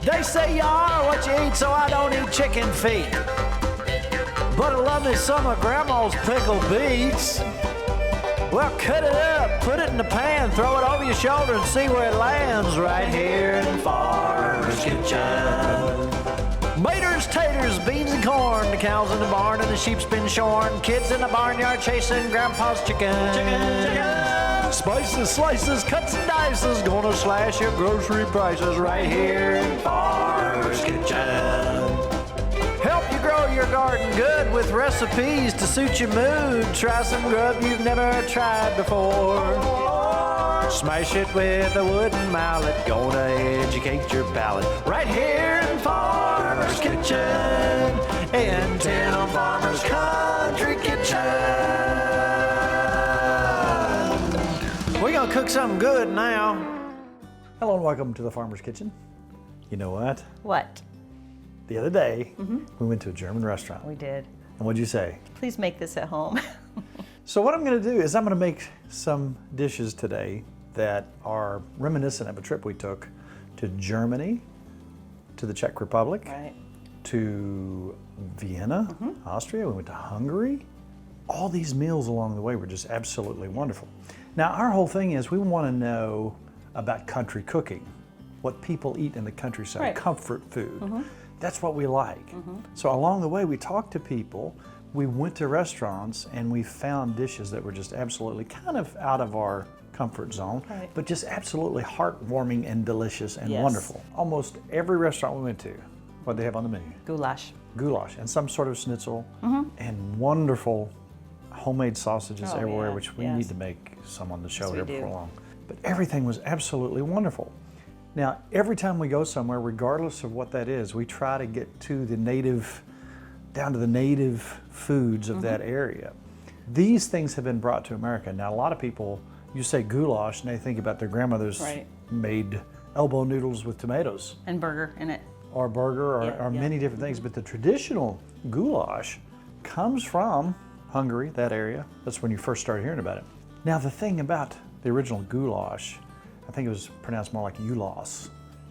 They say you are what you eat, so I don't eat chicken feet. But I love me some of Grandma's pickled beets. Well, cut it up, put it in the pan, throw it over your shoulder and see where it lands right here in Farmer's Kitchen. Maters, taters, beans and corn, the cows in the barn and the sheep's been shorn, kids in the barnyard chasing Grandpa's chicken. Spices, slices, cuts and dices, gonna slash your grocery prices right here in Farmer's Kitchen. Help you grow your garden good with recipes to suit your mood. Try some grub you've never tried before. Smash it with a wooden mallet, gonna educate your palate. Right here in Farmer's Kitchen, in Tim Farmer's Country Kitchen. We're gonna cook something good now. Hello and welcome to the Farmer's Kitchen. You know what? What? The other day, we went to a German restaurant. We did. And what'd you say? Please make this at home. So what I'm gonna do is I'm gonna make some dishes today that are reminiscent of a trip we took to Germany, to the Czech Republic, Right. to Vienna, Austria. We went to Hungary. All these meals along the way were just absolutely wonderful. Now our whole thing is we wanna know about country cooking, what people eat in the countryside, Right. comfort food. That's what we like. So along the way, we talked to people, we went to restaurants, and we found dishes that were just absolutely kind of out of our comfort zone, Right. but just absolutely heartwarming and delicious and Yes. wonderful. Almost every restaurant we went to, what they have on the menu? Goulash. Goulash and some sort of schnitzel and wonderful homemade sausages Oh, everywhere, yeah. which we Yes. need to make some on the show Yes, we here do. before long. But everything was absolutely wonderful. Now, every time we go somewhere, regardless of what that is, we try to get to the native, down to the native foods of that area. These things have been brought to America. Now, a lot of people, you say goulash, and they think about their grandmothers Right. made elbow noodles with tomatoes, And burger in it. or burger, or, Yeah, or yeah. many different things. But the traditional goulash comes from Hungary, that area. That's when you first started hearing about it. Now, the thing about the original goulash, I think it was pronounced more like Ulas.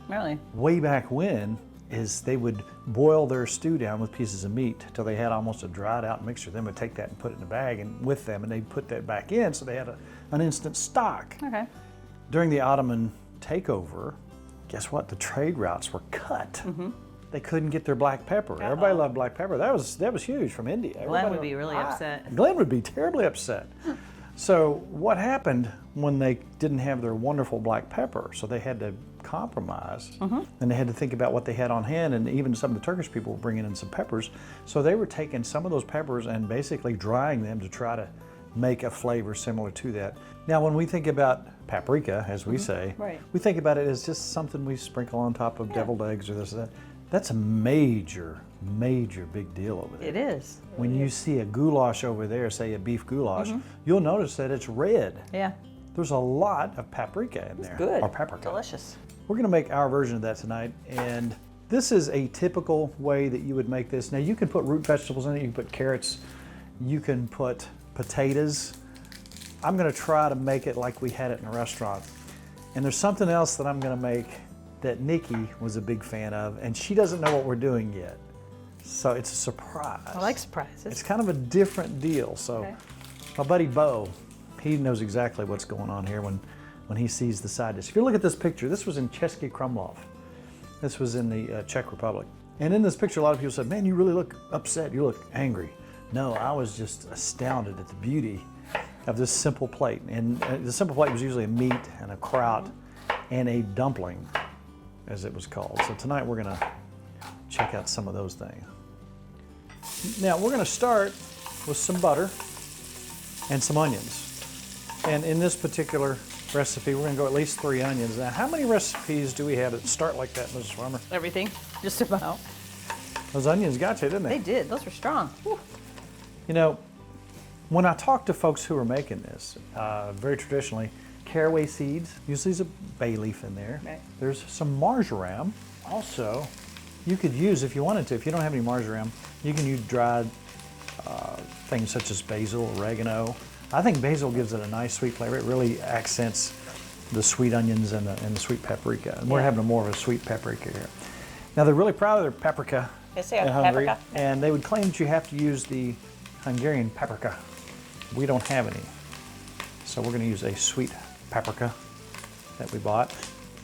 Really? Way back when, is they would boil their stew down with pieces of meat till they had almost a dried out mixture. Then would take that and put it in a bag and with them, and they'd put that back in, so they had an instant stock. Okay. During the Ottoman takeover, guess what? The trade routes were cut. They couldn't get their black pepper. Everybody loved black pepper. That was huge from India. Glenn Everybody- would be really upset. Glenn would be terribly upset. So what happened when they didn't have their wonderful black pepper? So they had to compromise, and they had to think about what they had on hand, and even some of the Turkish people were bringing in some peppers. So they were taking some of those peppers and basically drying them to try to make a flavor similar to that. Now when we think about paprika, as we say, Right. we think about it as just something we sprinkle on top of deviled eggs or this or that. That's a major big deal over there. It is. When you see a goulash over there, say a beef goulash, you'll notice that it's red. Yeah. There's a lot of paprika in there. Good. Or paprika. Delicious. We're gonna make our version of that tonight, and this is a typical way that you would make this. Now you can put root vegetables in it, you can put carrots, you can put potatoes. I'm gonna try to make it like we had it in a restaurant. And there's something else that I'm gonna make that Nicki was a big fan of, and she doesn't know what we're doing yet. So it's a surprise. I like surprises. It's kind of a different deal. So Okay. my buddy Bo, he knows exactly what's going on here when he sees the side dish. If you look at this picture, this was in Český Krumlov. This was in the Czech Republic. And in this picture, a lot of people said, man, you really look upset, you look angry. No, I was just astounded at the beauty of this simple plate. And the simple plate was usually a meat and a kraut and a dumpling, as it was called. So tonight we're gonna check out some of those things. Now we're gonna start with some butter and some onions. And in this particular recipe, we're gonna go at least 3 onions. Now, how many recipes do we have that start like that, Mrs. Farmer? Everything. Just about. Those onions got you, didn't they? They did. Those were strong. Whew. You know, when I talk to folks who are making this, very traditionally, caraway seeds, usually there's a bay leaf in there. Right. There's some marjoram. Also, you could use, if you wanted to, if you don't have any marjoram, you can use dried things such as basil, oregano. I think basil gives it a nice sweet flavor. It really accents the sweet onions and the sweet paprika. And we're Yeah. having more of a sweet paprika here. Now they're really proud of their paprika They say in Hungary, paprika. and they would claim that you have to use the Hungarian paprika. We don't have any, so we're going to use a sweet paprika that we bought.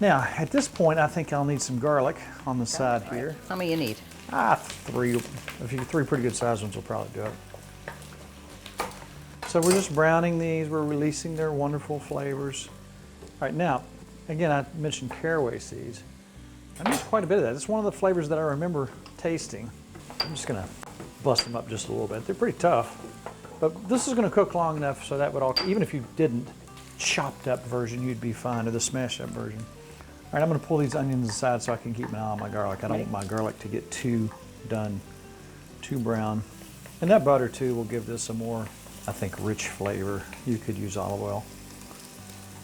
Now at this point, I think I'll need some garlic on the side here. How many you need? 3. Three pretty good sized ones will probably do it. So we're just browning these. We're releasing their wonderful flavors. All right, now, again, I mentioned caraway seeds. I used quite a bit of that. It's one of the flavors that I remember tasting. I'm just gonna bust them up just a little bit. They're pretty tough, but this is gonna cook long enough so that would all, even if you didn't chopped up version, you'd be fine, or the smashed up version. All right, I'm gonna pull these onions aside so I can keep my eye on my garlic. I don't want my garlic to get too brown. And that butter too will give this a more, I think, rich flavor. You could use olive oil.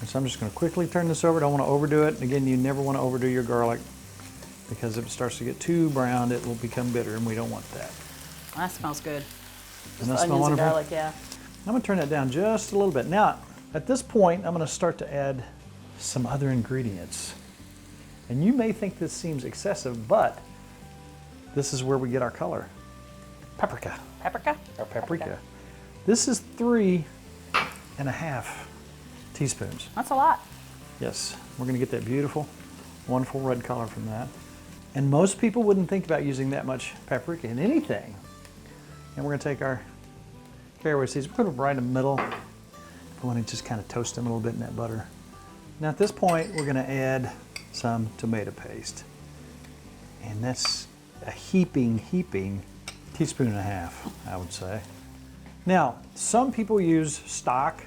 And so I'm just gonna quickly turn this over. Don't wanna overdo it. Again, you never wanna overdo your garlic because if it starts to get too browned, it will become bitter, and we don't want that. That smells good. Doesn't that smell Onions and wonderful? garlic, yeah. I'm gonna turn that down just a little bit. Now, at this point, I'm gonna start to add some other ingredients. And you may think this seems excessive, but this is where we get our color. Paprika. Paprika? Our paprika. This is 3.5 teaspoons. That's a lot. Yes, we're gonna get that beautiful, wonderful red color from that. And most people wouldn't think about using that much paprika in anything. And we're gonna take our caraway seeds, we're gonna put them right in the middle. We wanna just kind of toast them a little bit in that butter. Now at this point, we're gonna add some tomato paste. And that's a heaping teaspoon and a half, I would say. Now, some people use stock,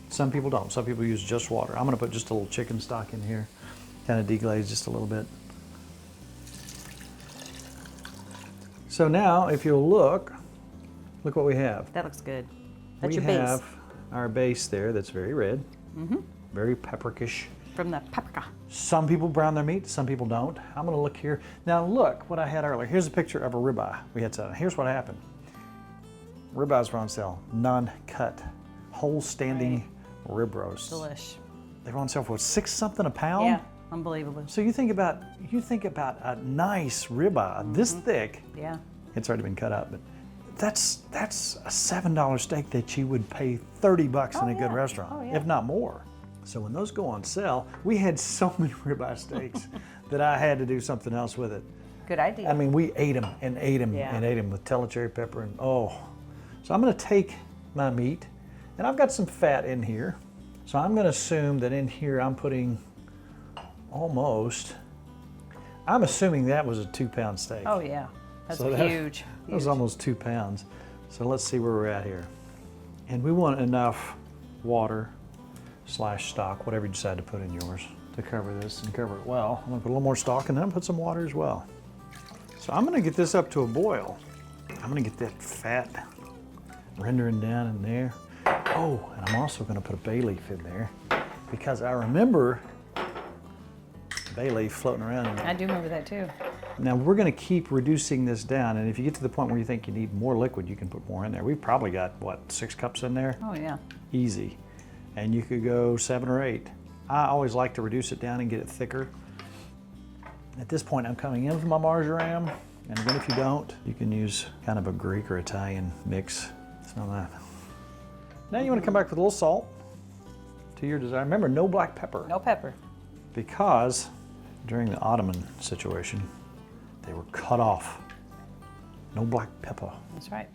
some people don't. Some people use just water. I'm gonna put just a little chicken stock in here, kind of deglaze just a little bit. So now, if you'll look what we have. That looks good. That's We your base. have our base there that's very red, very paprikish. From the paprika. Some people brown their meat, some people don't. I'm gonna look here. Now look what I had earlier. Here's a picture of a ribeye we had set. Here's what happened. Ribeyes were on sale, non-cut, whole standing rib roasts. Delish. They were on sale for 6 something a pound. Yeah, unbelievable. So you think about a nice ribeye this thick. Yeah. It's already been cut up, but that's a $7 steak that you would pay $30 in a good restaurant, if not more. So when those go on sale, we had so many ribeye steaks that I had to do something else with it. Good idea. I mean, we ate them and ate them Yeah. and ate them with Tella cherry pepper and oh. So I'm gonna take my meat, and I've got some fat in here. So I'm gonna assume that in here I'm putting I'm assuming that was a 2-pound steak. Oh yeah, that's So huge. That was almost 2 pounds. So let's see where we're at here. And we want enough water / stock, whatever you decide to put in yours, to cover this and cover it well. I'm gonna put a little more stock and then put some water as well. So I'm gonna get this up to a boil. I'm gonna get that fat rendering down in there. Oh, and I'm also gonna put a bay leaf in there because I remember bay leaf floating around in there. I do remember that too. Now we're gonna keep reducing this down, and if you get to the point where you think you need more liquid, you can put more in there. We've probably got, what, 6 cups in there? Oh yeah. Easy. And you could go 7 or 8. I always like to reduce it down and get it thicker. At this point, I'm coming in with my marjoram, and again, if you don't, you can use kind of a Greek or Italian mix. Smell that. Now you wanna come back with a little salt to your desire. Remember, no black pepper. No pepper. Because during the Ottoman situation, they were cut off. No black pepper. That's right.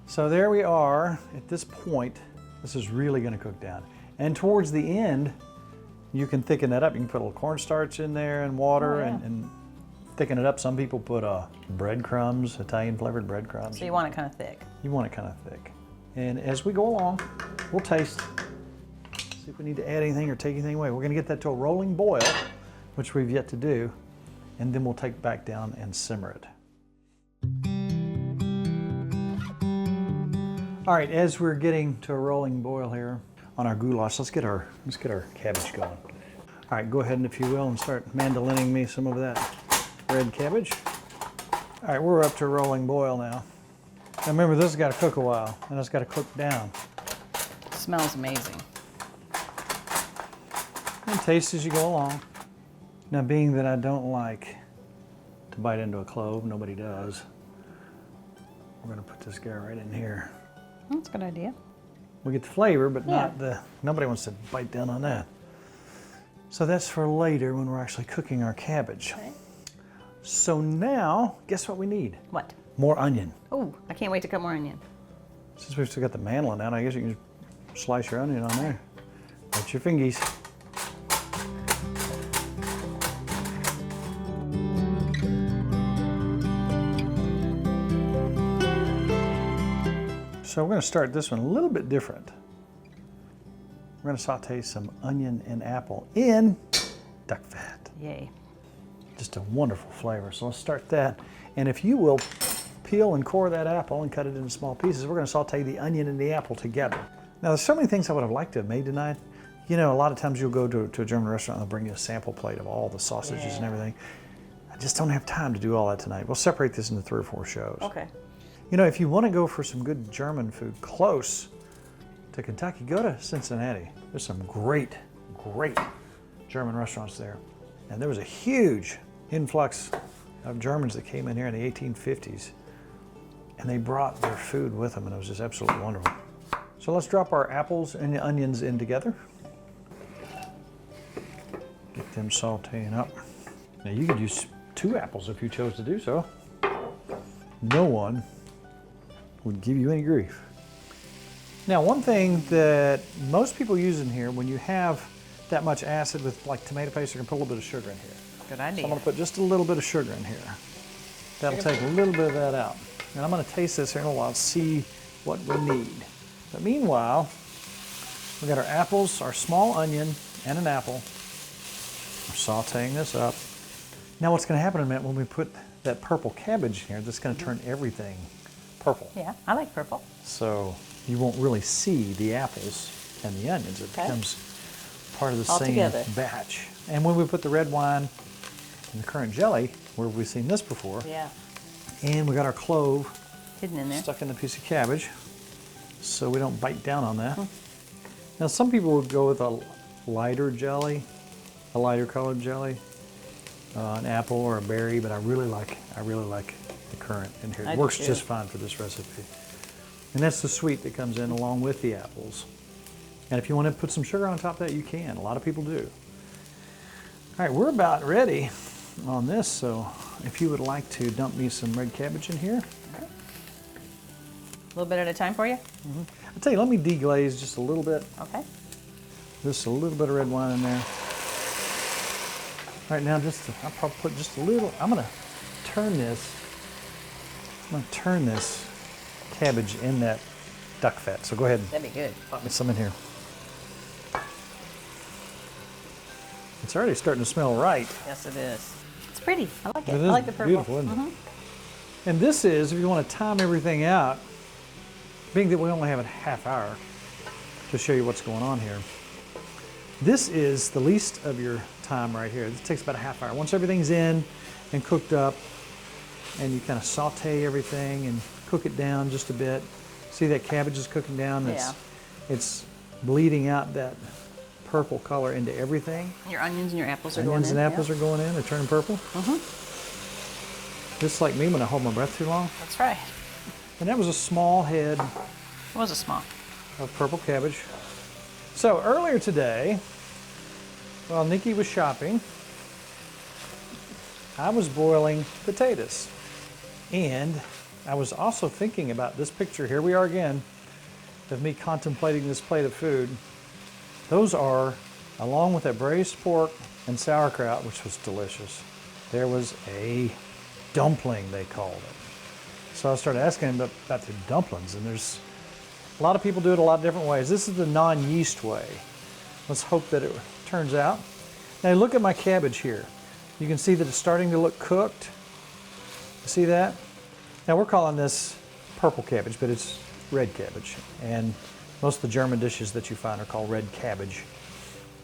So there we are. At this point, this is really gonna cook down. And towards the end, you can thicken that up. You can put a little cornstarch in there and water and thicken it up. Some people put breadcrumbs, Italian flavored breadcrumbs. So you want it kind of thick. You want it kind of thick. And as we go along, we'll taste, see if we need to add anything or take anything away. We're gonna get that to a rolling boil, which we've yet to do, and then we'll take it back down and simmer it. All right, as we're getting to a rolling boil here on our goulash, let's get our cabbage going. All right, go ahead and, if you will, and start mandolining me some of that red cabbage. All right, we're up to a rolling boil now. Now remember, this has got to cook a while, and it's got to cook down. It smells amazing. And taste as you go along. Now, being that I don't like to bite into a clove. Nobody does. We're going to put this guy right in here. That's a good idea. We get the flavor, but not nobody wants to bite down on that. So that's for later when we're actually cooking our cabbage. Okay. So now, guess what we need? What? More onion. Oh, I can't wait to cut more onion. Since we've still got the mandolin out, I guess you can just slice your onion on there. Put your fingies. So we're going to start this one a little bit different. We're going to saute some onion and apple in duck fat. Yay. Just a wonderful flavor. So let's start that. And if you will peel and core that apple and cut it into small pieces, we're going to saute the onion and the apple together. Now there's so many things I would have liked to have made tonight. You know, a lot of times you'll go to a German restaurant and they'll bring you a sample plate of all the sausages and everything. I just don't have time to do all that tonight. We'll separate this into 3 or 4 shows. Okay. You know, if you want to go for some good German food close to Kentucky, go to Cincinnati. There's some great, great German restaurants there. And there was a huge influx of Germans that came in here in the 1850s. And they brought their food with them, and it was just absolutely wonderful. So let's drop our apples and the onions in together. Get them sauteing up. Now you could use 2 apples if you chose to do so. No one would give you any grief. Now, one thing that most people use in here, when you have that much acid with like tomato paste, you can put a little bit of sugar in here. Good idea. So I'm gonna put just a little bit of sugar in here. That'll take a little bit of that out. And I'm gonna taste this here in a while, see what we need. But meanwhile, we got our apples, our small onion, and an apple. We're sauteing this up. Now what's gonna happen in a minute when we put that purple cabbage in here, that's gonna turn everything purple. Yeah, I like purple. So you won't really see the apples and the onions. It becomes part of the All same together. batch. And when we put the red wine and the currant jelly, where have we seen this before? Yeah. And we got our clove Hidden in there. stuck in the piece of cabbage, so we don't bite down on that. Now some people would go with a lighter jelly, a lighter colored jelly, an apple or a berry, but I really like the currant in here. I It do works too. just fine for this recipe. And that's the sweet that comes in along with the apples. And if you want to put some sugar on top of that, you can. A lot of people do. All right, we're about ready on this, so if you would like to dump me some red cabbage in here. A little bit at a time for you? I'll tell you, let me deglaze just a little bit. Okay. Just a little bit of red wine in there. All right, now I'll probably put just a little, I'm gonna turn this cabbage in that duck fat. So go ahead and That'd be good. pop me some in here. It's already starting to smell right. Yes, it is. It's pretty. I like it. It I is like the purple. beautiful, isn't it? And this is, if you want to time everything out, being that we only have a half hour to show you what's going on here, this is the least of your time right here. This takes about a half hour. Once everything's in and cooked up, and you kind of saute everything and cook it down just a bit. See that cabbage is cooking down? It's bleeding out that purple color into everything. Your onions and your apples are going in. Onions and apples are going in, they're turning purple. Just like me when I hold my breath too long. That's right. And that was a small head It was a small. of purple cabbage. So earlier today, while Nicki was shopping, I was boiling potatoes. And I was also thinking about this picture. Here we are again, of me contemplating this plate of food. Those are, along with that braised pork and sauerkraut, which was delicious, there was a dumpling, they called it. So I started asking him about the dumplings, and there's a lot of people do it a lot of different ways. This is the non-yeast way. Let's hope that it turns out. Now look at my cabbage here. You can see that it's starting to look cooked. See that? Now we're calling this purple cabbage, but it's red cabbage. And most of the German dishes that you find are called red cabbage.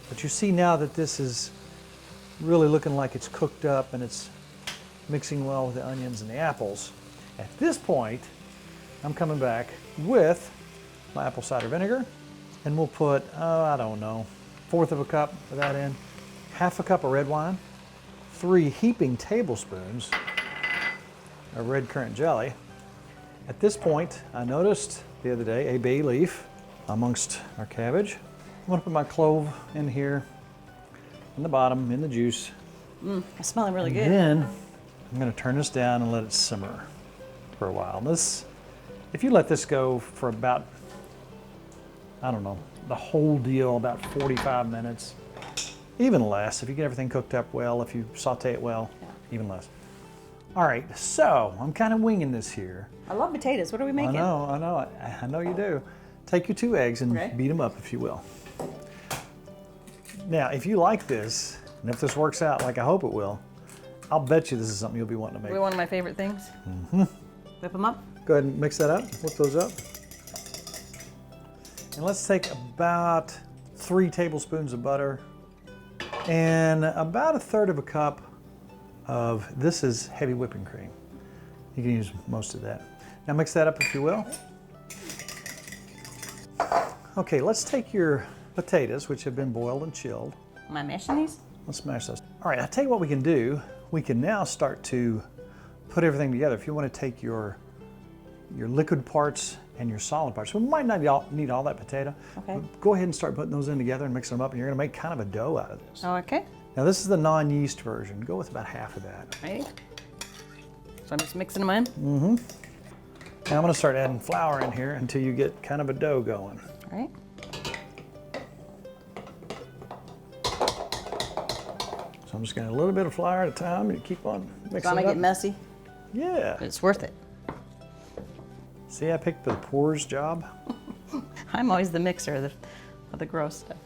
But you see now that this is really looking like it's cooked up and it's mixing well with the onions and the apples. At this point, I'm coming back with my apple cider vinegar, and we'll put, I don't know, 1/4 of a cup of that in, 1/2 cup of red wine, 3 heaping tablespoons of red currant jelly. At this point, I noticed the other day a bay leaf amongst our cabbage. I'm gonna put my clove in here, in the bottom, in the juice. It's smelling really good. And then I'm gonna turn this down and let it simmer for a while. If you let this go for about, I don't know, the whole deal, about 45 minutes, even less, if you get everything cooked up well, if you saute it well, even less. All right, so I'm kind of winging this here. I love potatoes. What are we making? I know you do. Take your 2 eggs and Okay. beat them up, if you will. Now, if you like this, and if this works out like I hope it will, I'll bet you this is something you'll be wanting to make. One of my favorite things. Whip them up. Go ahead and mix that up, whip those up. And let's take about 3 tablespoons of butter and about 1/3 of a cup of, this is heavy whipping cream. You can use most of that. Now mix that up if you will. Okay, let's take your potatoes, which have been boiled and chilled. Am I mashing these? Let's smash those. All right, I'll tell you what we can do. We can now start to put everything together. If you want to take your liquid parts and your solid parts. We might not need all that potato. Okay. But go ahead and start putting those in together and mixing them up, and you're gonna make kind of a dough out of this. Oh, okay. Now this is the non-yeast version. Go with about half of that. Ready? So I'm just mixing them in. Now I'm gonna start adding flour in here until you get kind of a dough going. All right. So I'm just gonna add a little bit of flour at a time and keep on mixing It's gonna it up. get messy, Yeah. but it's worth it. See, I picked the poor's job. I'm always the mixer of the gross stuff.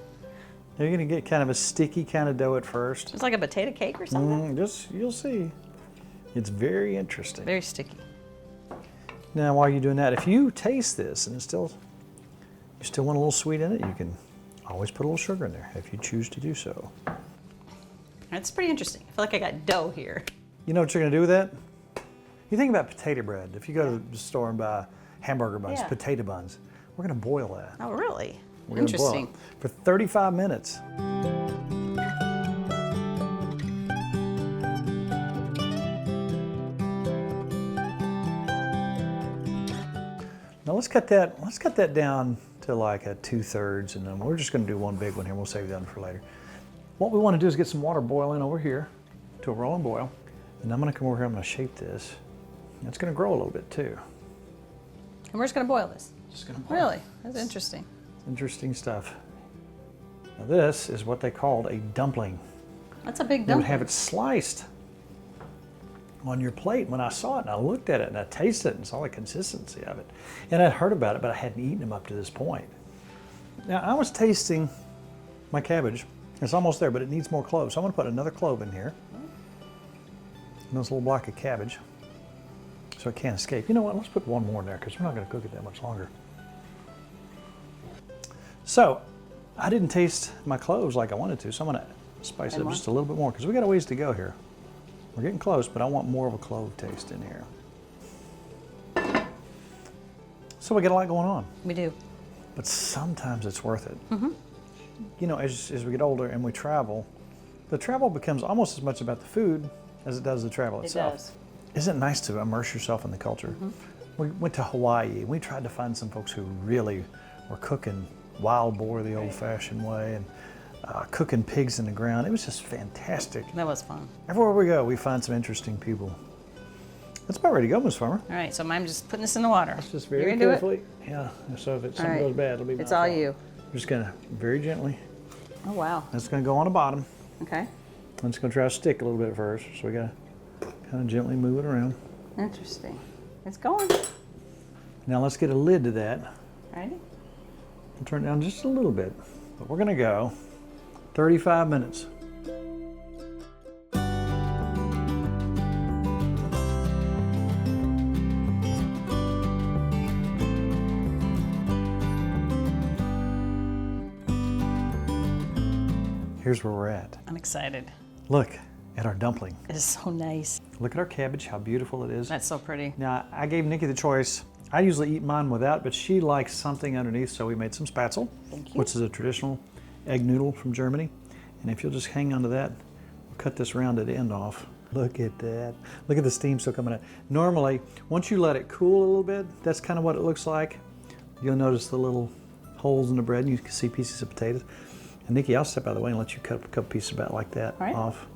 You're gonna get kind of a sticky kind of dough at first. It's like a potato cake or something. You'll see. It's very interesting. Very sticky. Now, while you're doing that, if you taste this and you still want a little sweet in it, you can always put a little sugar in there if you choose to do so. That's pretty interesting. I feel like I got dough here. You know what you're gonna do with that? You think about potato bread. If you go to the store and buy hamburger buns, Yeah. potato buns, we're gonna boil that. Oh, really? We're gonna boil Interesting. it for 35 minutes. Now let's cut that down to like a 2/3, and then we're just gonna do one big one here. We'll save that one for later. What we wanna do is get some water boiling over here to a rolling boil. And I'm gonna come over here, I'm gonna shape this. It's gonna grow a little bit too. And we're just gonna boil this. Just gonna boil. Really? That's interesting. Interesting stuff. Now this is what they called a dumpling. That's a big They would dumpling. have it sliced on your plate. When I saw it and I looked at it and I tasted it and saw the consistency of it. And I'd heard about it, but I hadn't eaten them up to this point. Now I was tasting my cabbage. It's almost there, but it needs more cloves. So I'm gonna put another clove in here. And this little block of cabbage, so it can't escape. You know what, let's put one more in there because we're not gonna cook it that much longer. So, I didn't taste my cloves like I wanted to, so I'm gonna spice it up just a little bit more because we got a ways to go here. We're getting close, but I want more of a clove taste in here. So we got a lot going on, We do. but sometimes it's worth it. You know, as we get older and we travel, the travel becomes almost as much about the food as it does the travel itself. It does. Isn't it nice to immerse yourself in the culture? We went to Hawaii. We tried to find some folks who really were cooking wild boar the old-fashioned way and cooking pigs in the ground. It was just fantastic. That was fun. Everywhere we go, we find some interesting people. That's about ready to go, Miss Farmer. All right, so I'm just putting this in the water. Just You're very gonna do it? carefully. Yeah, so if something right. goes bad, it'll be my It's all fault. you. I'm just gonna very gently. Oh, wow. That's gonna go on the bottom. Okay. I'm just gonna try to stick a little bit first. So we gotta kind of gently move it around. Interesting. It's going. Now let's get a lid to that. Ready? I'll turn it down just a little bit, but we're gonna go 35 minutes. Here's where we're at. I'm excited. Look at our dumpling. It is so nice. Look at our cabbage, how beautiful it is. That's so pretty. Now, I gave Nicki the choice. I usually eat mine without, but she likes something underneath, so we made some spatzel, Thank you. which is a traditional egg noodle from Germany. And if you'll just hang on to that, we'll cut this rounded end off. Look at that. Look at the steam still coming out. Normally, once you let it cool a little bit, that's kind of what it looks like. You'll notice the little holes in the bread and you can see pieces of potatoes. And Nikki, I'll step out of the way and let you cut up a couple pieces about like that All right. off.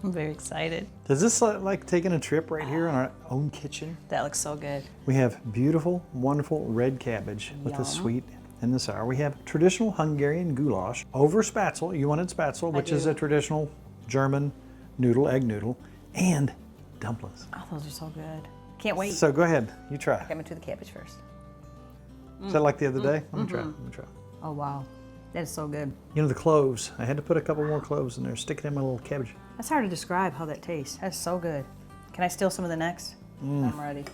I'm very excited. Does this look like taking a trip right here in our own kitchen? That looks so good. We have beautiful, wonderful red cabbage with the Yum. sweet and the sour. We have traditional Hungarian goulash over spatzel. You wanted spatzel, which is do. a traditional German noodle, egg noodle, and dumplings. Oh, those are so good. Can't wait. So go ahead, you try. I'm gonna do the cabbage first. Is that like the other day? Let me try. Let me try. Oh wow, that is so good. You know the cloves. I had to put a couple more cloves in there. Stick it in my little cabbage. That's hard to describe how that tastes. That's so good. Can I steal some of the next? I'm ready.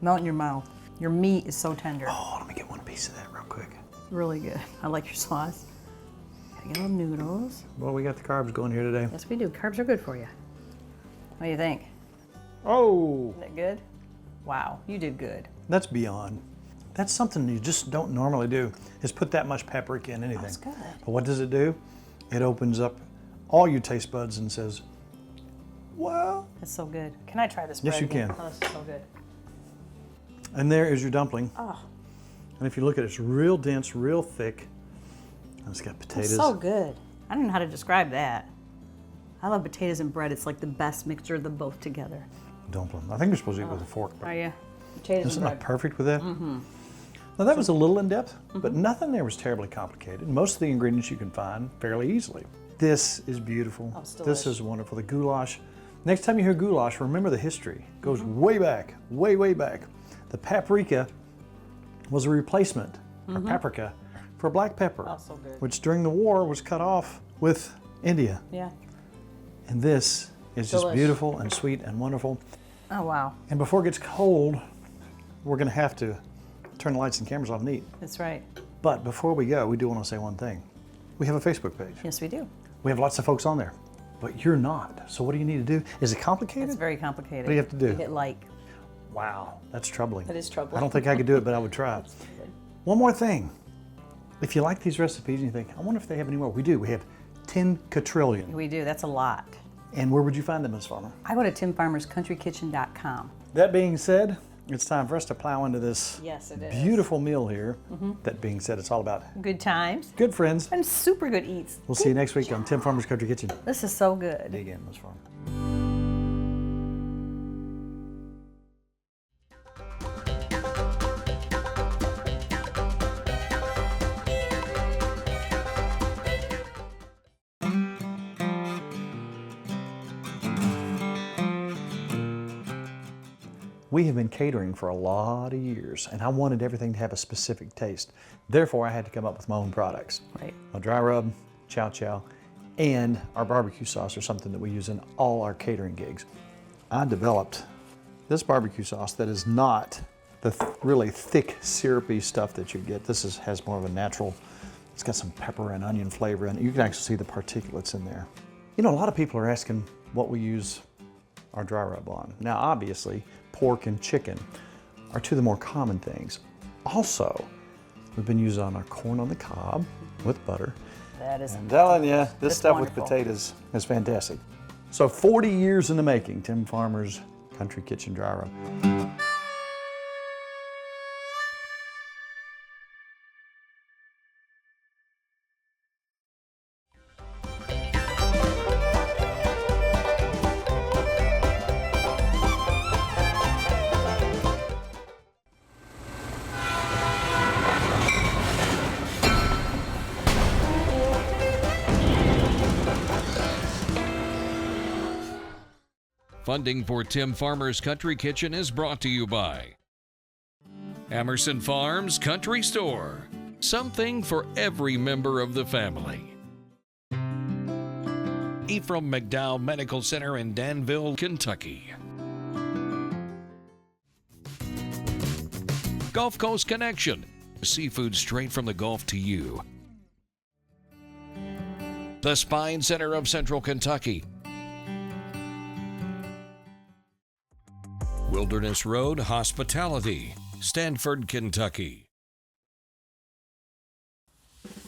Melt in your mouth. Your meat is so tender. Oh, let me get one piece of that real quick. Really good. I like your sauce. Gotta get little noodles. Well, we got the carbs going here today. Yes, we do. Carbs are good for you. What do you think? Oh, Isn't that good? Wow, you did good. that's beyond. That's something you just don't normally do, is put that much paprika in anything. That's good. But what does it do? It opens up all your taste buds and says, wow. That's so good. Can I try this bread Yes, you again? can. Oh, this is so good. And there is your dumpling. Oh, And if you look at it, it's real dense, real thick. And it's got that's potatoes. so good. I don't know how to describe that. I love potatoes and bread. It's like the best mixture of them both together. Dumpling. I think you're supposed to eat with a fork. But Are you? Potatoes isn't and that bread. perfect with that? Mm-hmm. Now that was a little in depth, but nothing there was terribly complicated. Most of the ingredients you can find fairly easily. This is beautiful. Oh, it's This delish. is wonderful. The goulash. Next time you hear goulash, remember the history. It goes way back, way, way back. The paprika was a replacement, or paprika, for black pepper, Oh, so good. which during the war was cut off with India. Yeah. And this is just Delish. beautiful and sweet and wonderful. Oh, wow. And before it gets cold, we're gonna have to turn the lights and cameras off and eat. That's right. But before we go, we do want to say one thing. We have a Facebook page. Yes, we do. We have lots of folks on there, but you're not. So what do you need to do? Is it complicated? It's very complicated. What do you have to do? You hit like. Wow, that's troubling. That is troubling. I don't think I could do it, but I would try. One more thing. If you like these recipes and you think, I wonder if they have any more. We do. We have 10 quadrillion. We do. That's a lot. And where would you find them, Ms. Farmer? I go to timfarmerscountrykitchen.com. That being said, it's time for us to plow into this Yes, it is. beautiful meal here. That being said, it's all about Good times good friends. and super good eats. We'll see you next week on Tim Farmer's Country Kitchen. This is so good. Dig in, Ms. Farmer. We have been catering for a lot of years, and I wanted everything to have a specific taste. Therefore, I had to come up with my own products. Right. A dry rub, chow chow, and our barbecue sauce are something that we use in all our catering gigs. I developed this barbecue sauce that is not the really thick, syrupy stuff that you get. This has more of a natural, it's got some pepper and onion flavor in it. You can actually see the particulates in there. You know, a lot of people are asking what we use our dry rub on. Now, obviously, pork and chicken are two of the more common things. Also, we've been using on our corn on the cob with butter. That is. I'm telling you, this That's stuff wonderful. with potatoes is fantastic. So 40 years in the making, Tim Farmer's Country Kitchen Dry Rub. Funding for Tim Farmer's Country Kitchen is brought to you by Emerson Farms Country Store. Something for every member of the family. Ephraim McDowell Medical Center in Danville, Kentucky. Gulf Coast Connection. Seafood straight from the Gulf to you. The Spine Center of Central Kentucky. Wilderness Road Hospitality, Stanford, Kentucky.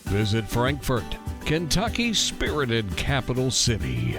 Visit Frankfort, Kentucky's spirited capital city.